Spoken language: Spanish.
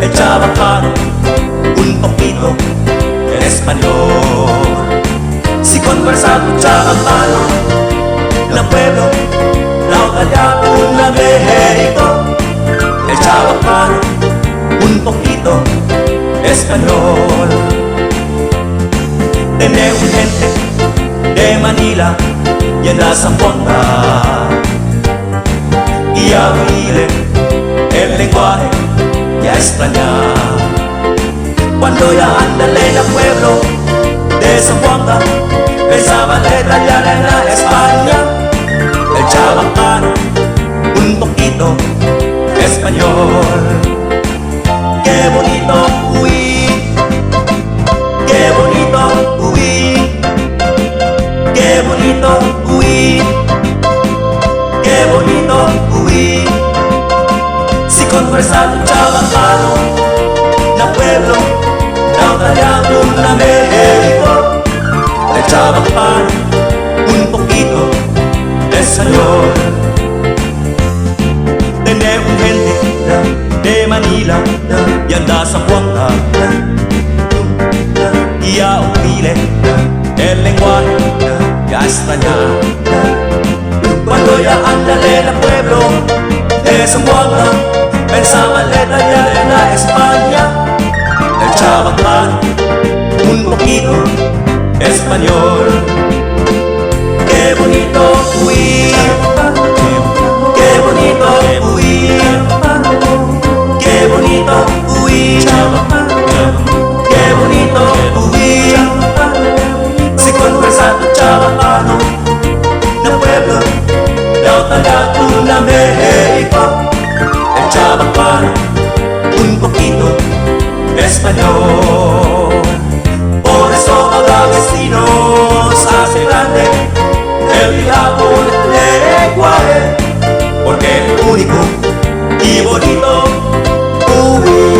el chabacano, un poquito en español. Si conversa con chabacano, la pueblo, la italiano, la México, el chabacano, un poquito español. Tenemos gente de Manila y en la Zampoanga, y a oír el lenguaje ya extraña. Cuando ya anda en el pueblo de Zampoanga, pensaba letra ya en la España, el chabacano, un poquito español. Qué bonito huir, qué bonito huir, qué bonito huir, qué bonito huir. Si conversar un chabacano, la pueblo, la italiano, la México, el chabacano, un poquito español. Tenemos gente de Manila y anda a Zampoanga, y a oír el lenguaje ya extraña. Cuando ya anda en el pueblo de Zampoanga, pensaba en letra ya en la España, el chabacano, un poquito español. Qué bonito huir, qué bonito huir, qué bonito huir, qué bonito huir. Si conversar con chabacano, la pueblo, la italiano, la México, el chabacano, un poquito español. Por eso habrá vecinos hace grande el diálogo del lenguaje, porque es único y bonito huir.